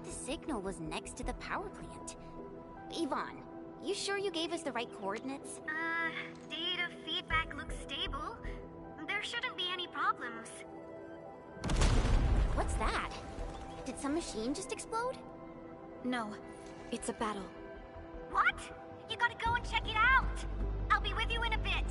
the signal was next to the power plant. Yvonne, you sure you gave us the right coordinates? Data feedback looks stable. There shouldn't be any problems. What's that? Did some machine just explode? No, it's a battle. What? You gotta go and check it out! I'll be with you in a bit.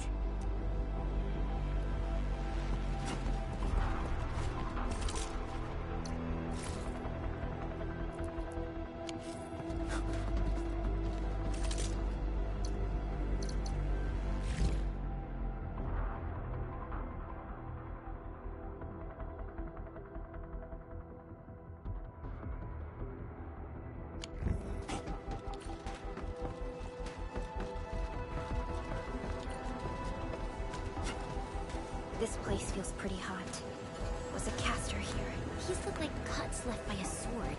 This place feels pretty hot. Was a caster here? These look like cuts left by a sword.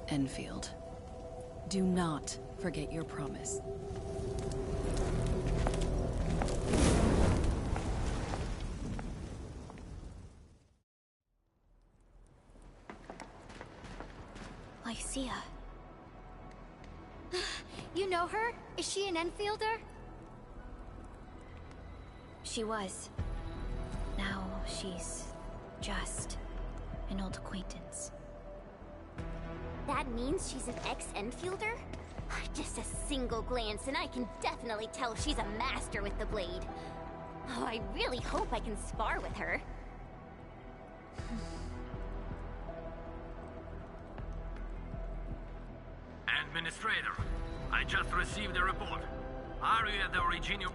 Endfield. Do not forget your promise. Lycia. You know her? Is she an Enfielder? She was. Now she's just an old acquaintance. That means she's an ex-Enfielder? Just a single glance and I can definitely tell she's a master with the blade. Oh, I really hope I can spar with her. Administrator, I just received a report. Are you at the Originium?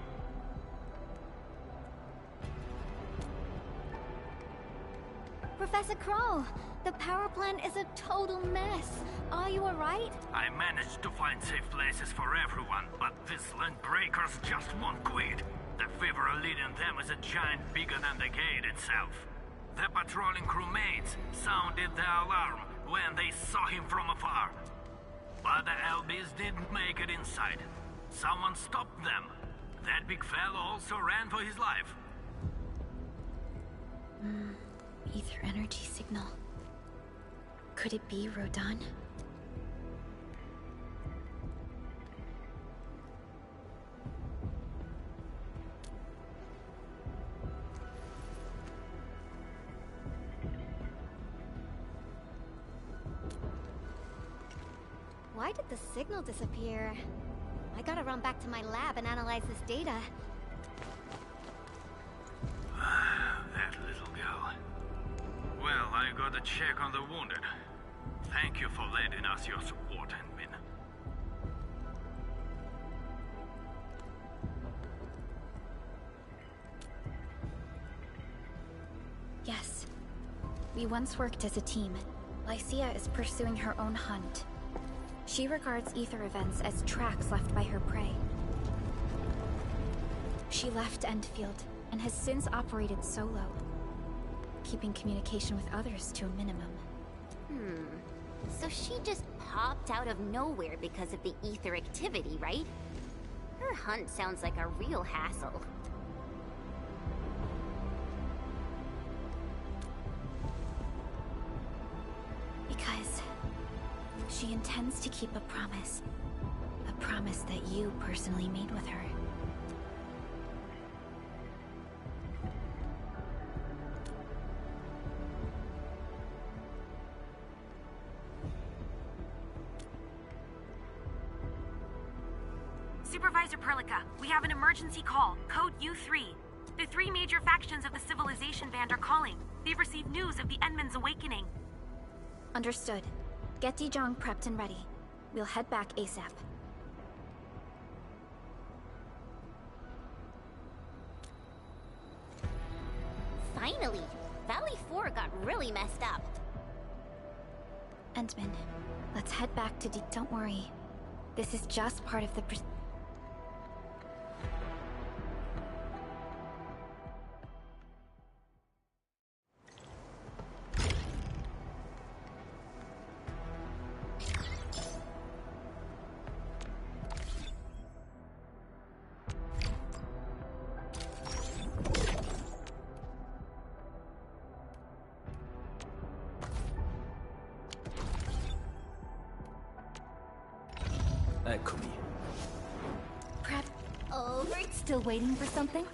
Professor Kroll, the power plant is a total mess. Are you alright? I managed to find safe places for everyone, but these land breakers just won't quit. The fever leading them is a giant bigger than the gate itself. The patrolling crewmates sounded the alarm when they saw him from afar. But the LBs didn't make it inside. Someone stopped them. That big fellow also ran for his life. Ether energy signal. Could it be Rodan? Why did the signal disappear? I gotta run back to my lab and analyze this data. That little girl. Well, I got a check on the wounded. Thank you for lending us your support, Enmin. Yes. We once worked as a team. Lycia is pursuing her own hunt. She regards ether events as tracks left by her prey. She left Endfield and has since operated solo, keeping communication with others to a minimum. So she just popped out of nowhere because of the ether activity, right? Her hunt sounds like a real hassle. Because she intends to keep a promise. A promise that you personally made with her. Supervisor Perlica, we have an emergency call, code U3. The three major factions of the Civilization Band are calling. They've received news of the Enman's awakening. Understood. Get Dijong prepped and ready. We'll head back ASAP. Finally! Valley 4 got really messed up. Endman, let's head back to Don't worry. This is just part of the Eccomi. prep. Over. Still waiting for something?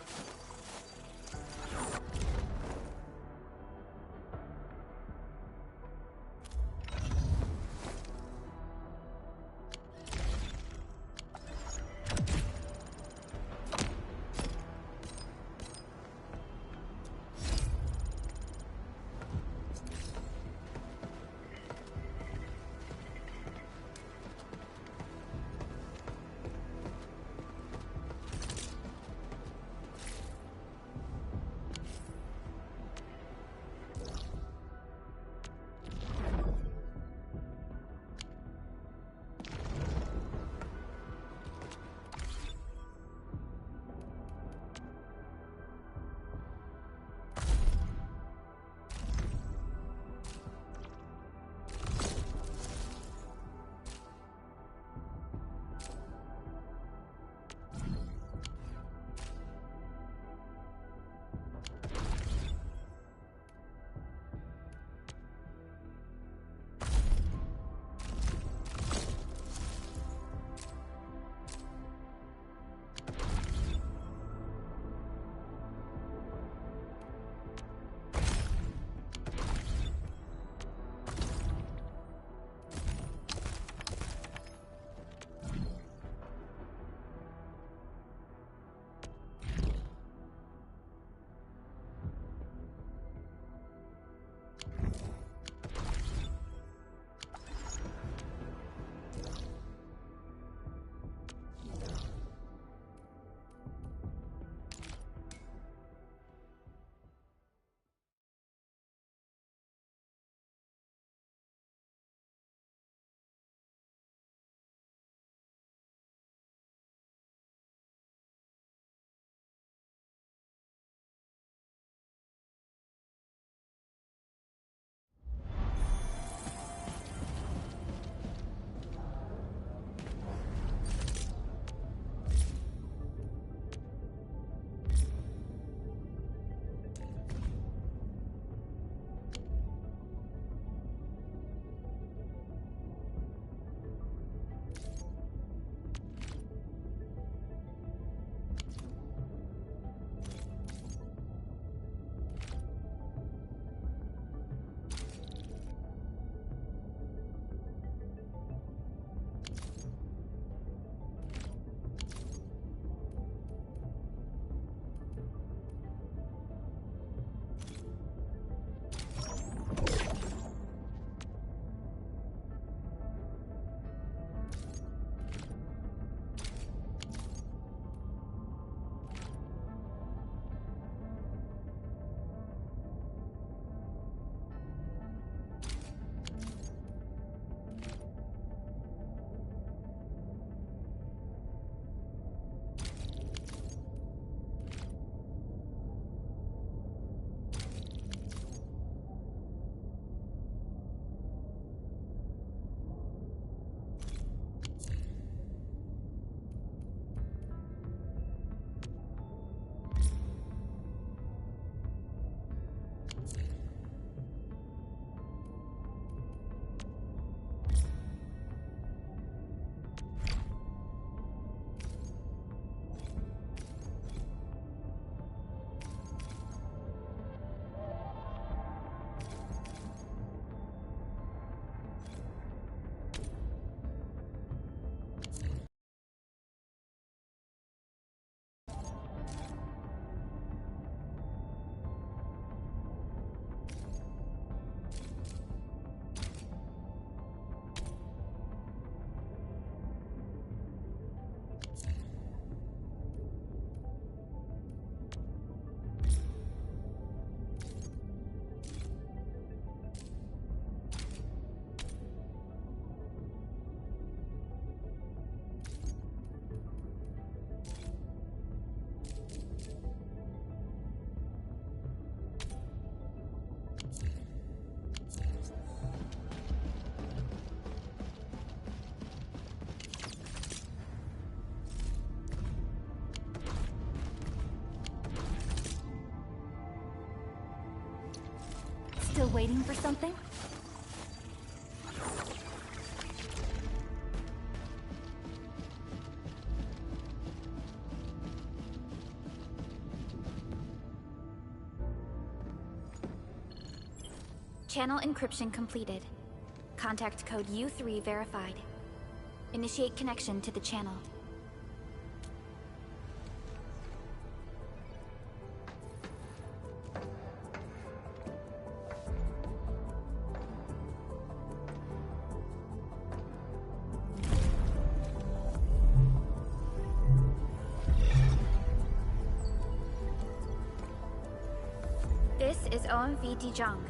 Still waiting for something? Channel encryption completed. Contact code U3 verified. Initiate connection to the channel. This is OMV Dijong.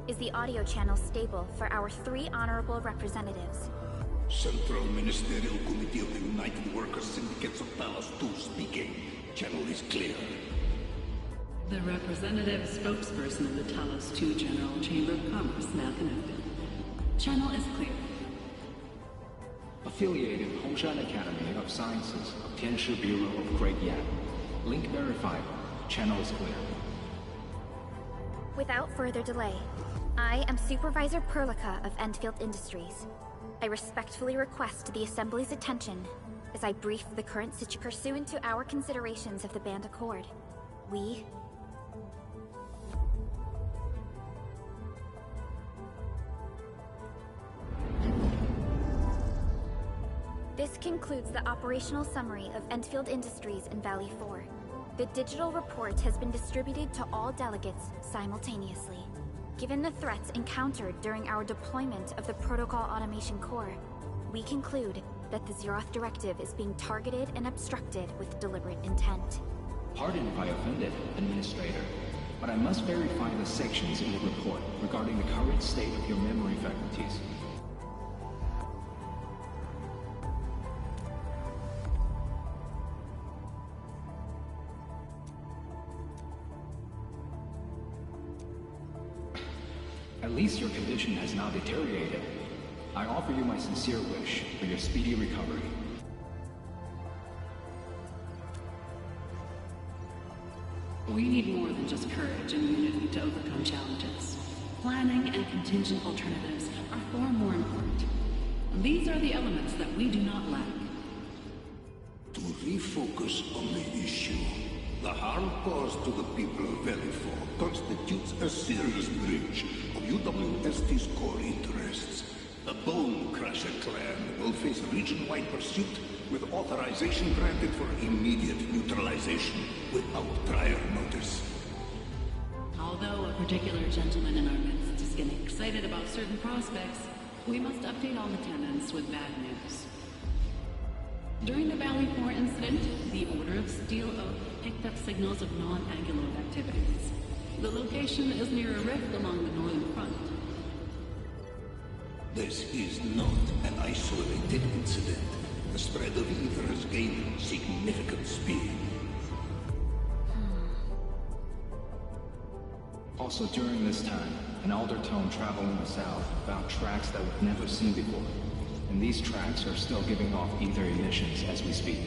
Is the audio channel stable for our 3 honorable representatives? Central Ministerial Committee of the United Workers Syndicates of Talos 2 speaking. Channel is clear. The representative spokesperson of the Talos 2 General Chamber of Commerce now connected. Channel is clear. Affiliated Hongshan Academy of Sciences of Tianshi Bureau of Great Yan. Link verified. Channel is clear. Without further delay, I am Supervisor Perlica of Endfield Industries. I respectfully request the Assembly's attention as I brief the current situation. Pursuant to our considerations of the Band Accord, we... This concludes the operational summary of Endfield Industries in Valley 4. The digital report has been distributed to all delegates simultaneously. Given the threats encountered during our deployment of the Protocol Automation Core, we conclude that the Zeroth Directive is being targeted and obstructed with deliberate intent. Pardon if I offended, Administrator, but I must verify the sections in the report regarding the current state of your memory faculties. At least your condition has now deteriorated. I offer you my sincere wish for your speedy recovery. We need more than just courage and unity to overcome challenges. Planning and contingent alternatives are far more important. These are the elements that we do not lack. To refocus on the issue, the harm caused to the people of Valley 4 constitutes a serious breach of UWST's core interests. The Bone Crusher clan will face region-wide pursuit with authorization granted for immediate neutralization without prior notice. Although a particular gentleman in our midst is getting excited about certain prospects, we must update all the tenants with bad news. During the Valley 4 incident, the Order of Steel Oak picked up signals of non-Angular activities. The location is near a rift along the northern front. This is not an isolated incident. The spread of ether has gained significant speed. Also during this time, an Aldertone traveling the south found tracks that we've never seen before. And these tracks are still giving off ether emissions as we speak.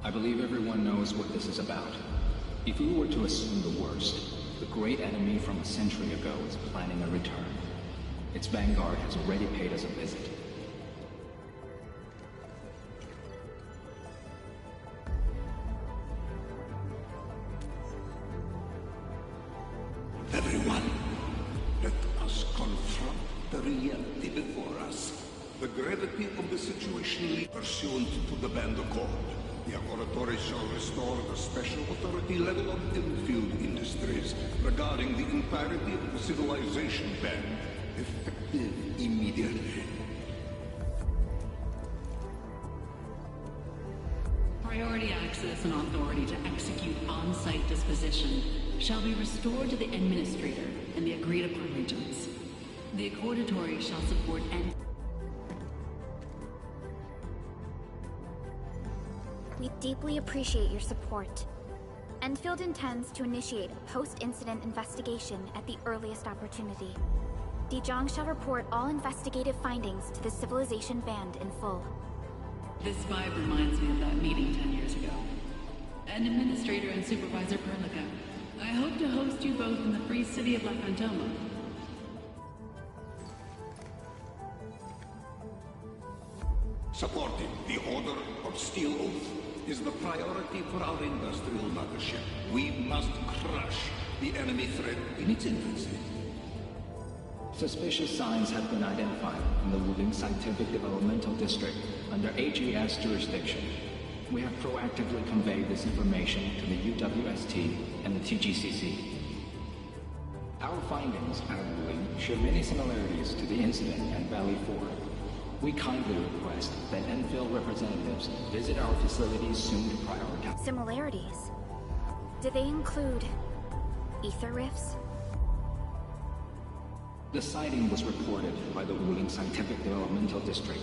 I believe everyone knows what this is about. If we were to assume the worst, the great enemy from a century ago is planning a return. Its vanguard has already paid us a visit. Everyone, let us confront the reality before us. The gravity of the situation leads pursuant to the Band Accord. The Laboratory shall restore the special authority level of Endfield Industries regarding the entirety of the civilization band, effective immediately. Priority access and authority to execute on-site disposition shall be restored to the Administrator and the agreed-upon regions. The Accordatory shall support We deeply appreciate your support. Endfield intends to initiate a post-incident investigation at the earliest opportunity. Dijong shall report all investigative findings to the Civilization Band in full. This vibe reminds me of that meeting 10 years ago. And Administrator and Supervisor Perlica, I hope to host you both in the free city of La Fantoma. Supporting the Order of Steel Oath is the priority for our industrial mothership. We must crush the enemy threat in its infancy. Suspicious signs have been identified in the Wuling Scientific Developmental District under AGS jurisdiction. We have proactively conveyed this information to the UWST and the TGCC. Our findings at Wuling share many similarities to the incident at Valley 4. We kindly request that Enfield representatives visit our facilities soon to prioritize. Similarities? Do they include ether rifts? The sighting was reported by the Wuling Scientific Developmental District.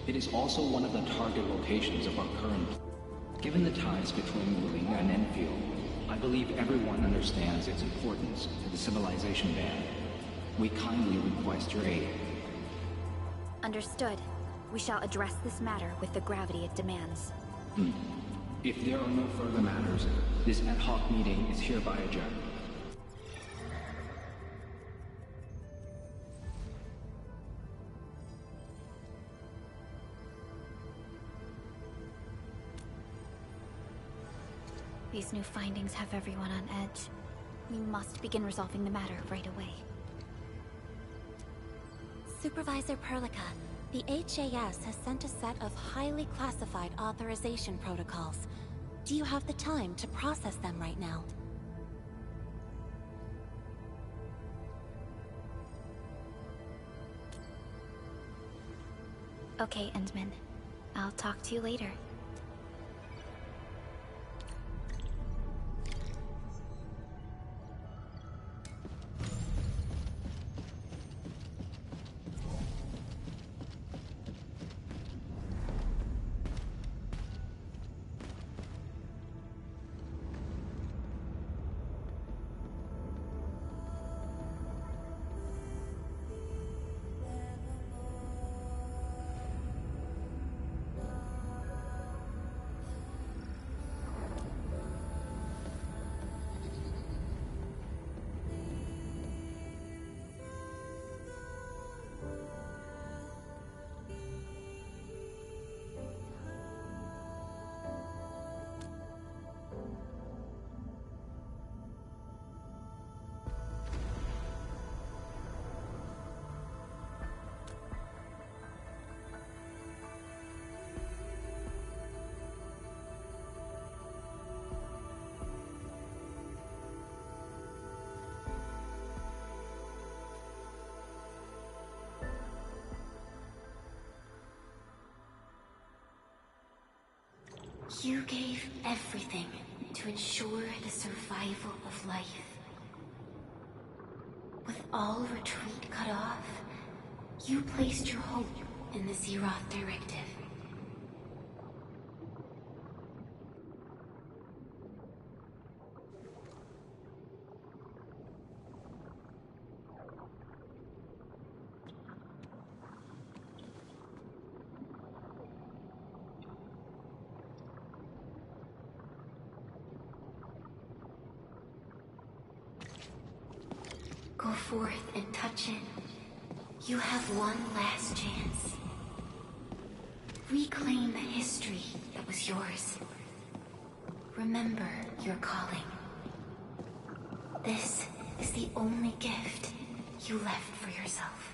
It is also one of the target locations of our current. Given the ties between Wuling and Enfield, I believe everyone understands its importance to the Civilization Band. We kindly request your aid. Understood. We shall address this matter with the gravity it demands. If there are no further matters, this ad hoc meeting is hereby adjourned. These new findings have everyone on edge. We must begin resolving the matter right away. Supervisor Perlica, the HAS has sent a set of highly classified authorization protocols. Do you have the time to process them right now? Okay, Endman. I'll talk to you later. You gave everything to ensure the survival of life. With all retreat cut off, you placed your hope in the Zeroth Directive. forth and touch it, you have one last chance. Reclaim the history that was yours. Remember your calling. This is the only gift you left for yourself.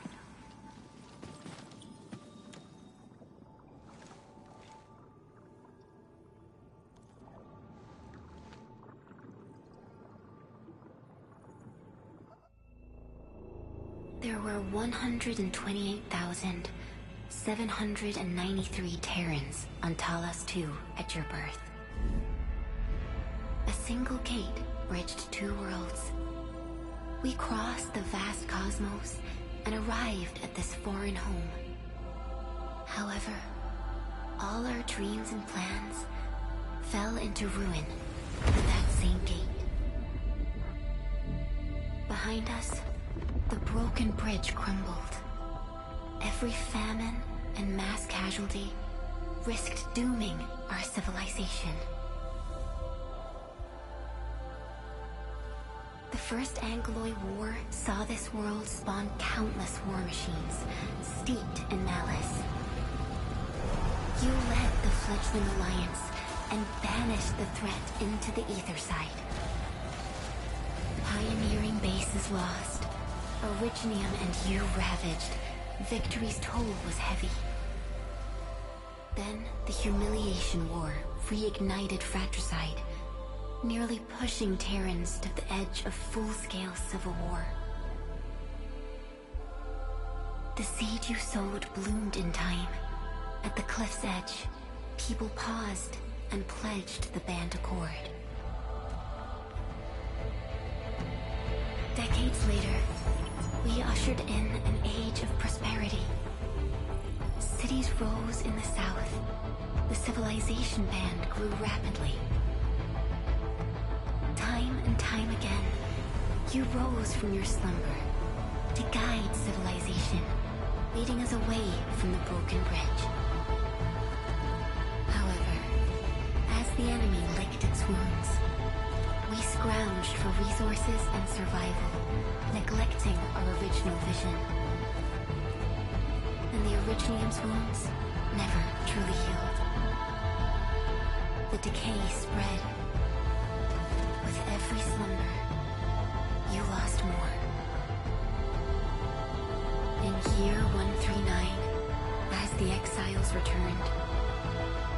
There were 128,793 Terrans on Talos II at your birth. A single gate bridged two worlds. We crossed the vast cosmos and arrived at this foreign home. However, all our dreams and plans fell into ruin at that same gate. Behind us, the broken bridge crumbled. Every famine and mass casualty risked dooming our civilization. The First Angloid War saw this world spawn countless war machines, steeped in malice. You led the fledgling alliance and banished the threat into the ether side. Pioneering bases lost, Originium and you ravaged. Victory's toll was heavy. Then the Humiliation War reignited fratricide, nearly pushing Terrans to the edge of full-scale civil war. The seed you sowed bloomed in time. At the cliff's edge, people paused and pledged the Band Accord. Decades later, we ushered in an age of prosperity. Cities rose in the south. The civilization band grew rapidly. Time and time again, you rose from your slumber to guide civilization, leading us away from the broken bridge. However, as the enemy licked its wounds, we scrounged for resources and survival, neglecting our original vision. And the Originium's wounds never truly healed. The decay spread. With every slumber, you lost more. In year 139, as the exiles returned,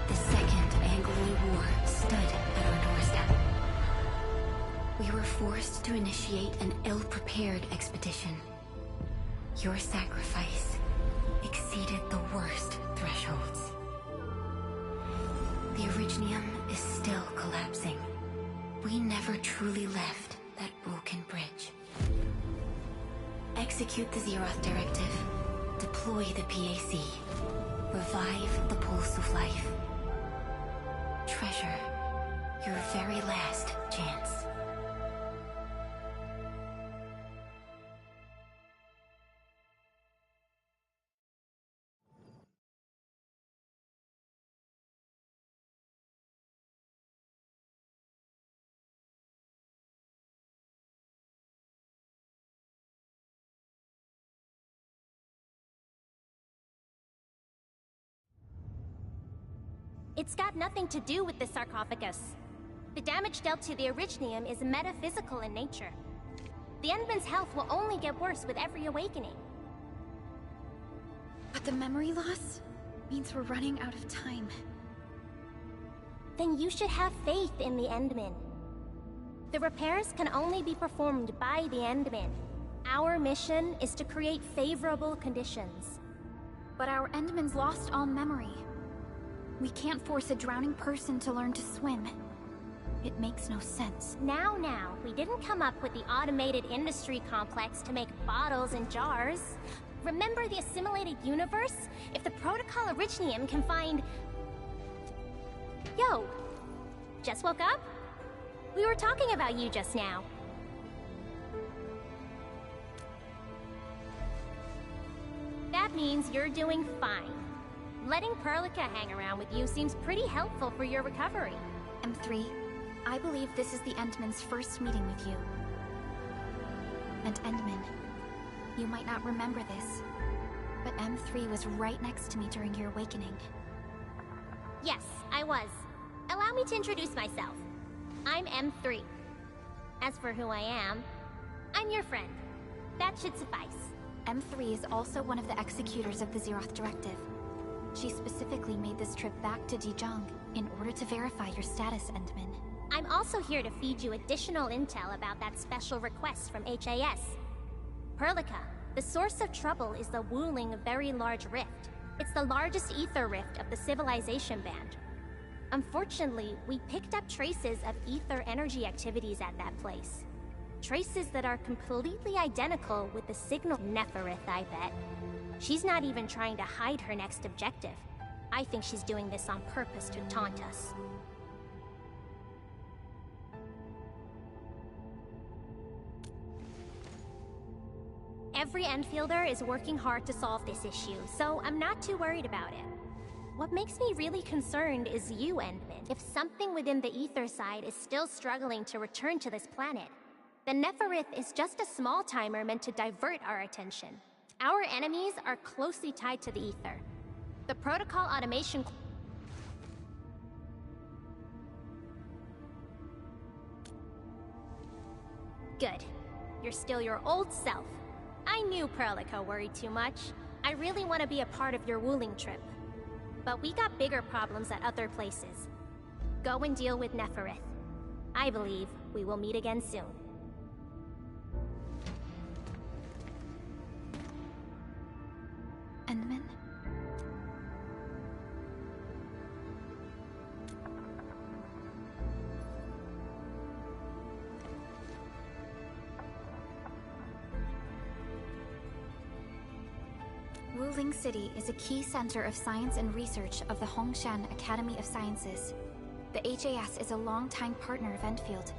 the Second Angloid War stood at our doorstep. We were forced to initiate an ill-prepared expedition. Your sacrifice exceeded the worst thresholds. The Originium is still collapsing. We never truly left that broken bridge. Execute the Zeroth Directive. Deploy the PAC. Revive the Pulse of Life. Treasure your very last chance. It's got nothing to do with the sarcophagus. The damage dealt to the Originium is metaphysical in nature. The Endman's health will only get worse with every awakening. But the memory loss means we're running out of time. Then you should have faith in the Endman. The repairs can only be performed by the Endman. Our mission is to create favorable conditions. But our Endman's lost all memory. We can't force a drowning person to learn to swim. It makes no sense. Now, we didn't come up with the automated industry complex to make bottles and jars. Remember the assimilated universe? If the Protocol Originium can find... Yo! Just woke up? We were talking about you just now. That means you're doing fine. Letting Perlica hang around with you seems pretty helpful for your recovery. M3, I believe this is the Endman's first meeting with you. And Endman, You might not remember this, but M3 was right next to me during your awakening. Yes, I was. Allow me to introduce myself. I'm M3. As for who I am, I'm your friend. That should suffice. M3 is also one of the executors of the Zeroth Directive. She specifically made this trip back to Dijon in order to verify your status, Endman. I'm also here to feed you additional intel about that special request from HAS. Perlica, the source of trouble is the Wuling Very Large Rift. It's the largest ether rift of the Civilization Band. Unfortunately, we picked up traces of ether energy activities at that place. Traces that are completely identical with the signal Neferith, I bet. She's not even trying to hide her next objective. I think she's doing this on purpose to taunt us. Every Enfielder is working hard to solve this issue, so I'm not too worried about it. What makes me really concerned is you, Endman. If something within the ether side is still struggling to return to this planet, the Neferith is just a small timer meant to divert our attention. Our enemies are closely tied to the ether. The protocol automation... Good. You're still your old self. I knew Perlica worried too much. I really want to be a part of your Wuling trip. But we got bigger problems at other places. Go and deal with Neferith. I believe we will meet again soon. Endman? Wuling City is a key center of science and research of the Hongshan Academy of Sciences. The HAS is a longtime partner of Enfield.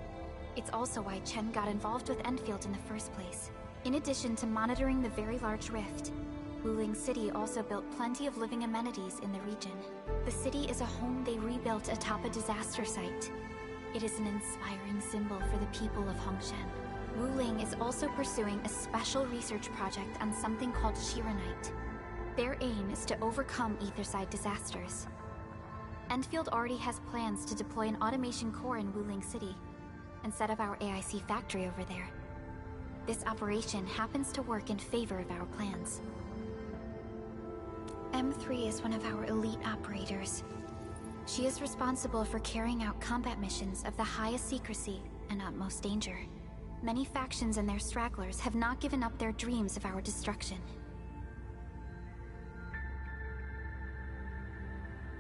It's also why Chen got involved with Enfield in the first place. In addition to monitoring the Very Large Rift, Wuling City also built plenty of living amenities in the region. The city is a home they rebuilt atop a disaster site. It is an inspiring symbol for the people of Hongshan. Wuling is also pursuing a special research project on something called Shiranite. Their aim is to overcome Etherside disasters. Enfield already has plans to deploy an automation core in Wuling City, and set up our AIC factory over there. This operation happens to work in favor of our plans. M3 is one of our elite operators. She is responsible for carrying out combat missions of the highest secrecy and utmost danger. Many factions and their stragglers have not given up their dreams of our destruction.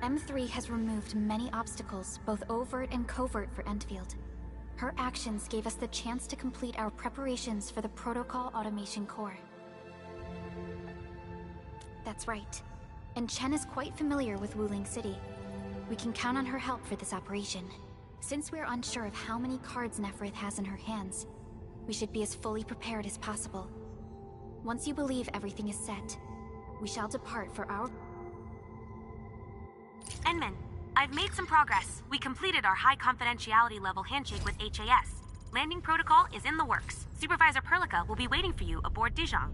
M3 has removed many obstacles, both overt and covert, for Endfield. Her actions gave us the chance to complete our preparations for the Protocol Automation Core. That's right. And Chen is quite familiar with Wuling City. We can count on her help for this operation. Since we're unsure of how many cards Neferith has in her hands, we should be as fully prepared as possible. Once you believe everything is set, we shall depart for our... Endman, I've made some progress. We completed our high confidentiality level handshake with HAS. Landing protocol is in the works. Supervisor Perlica will be waiting for you aboard Dijon.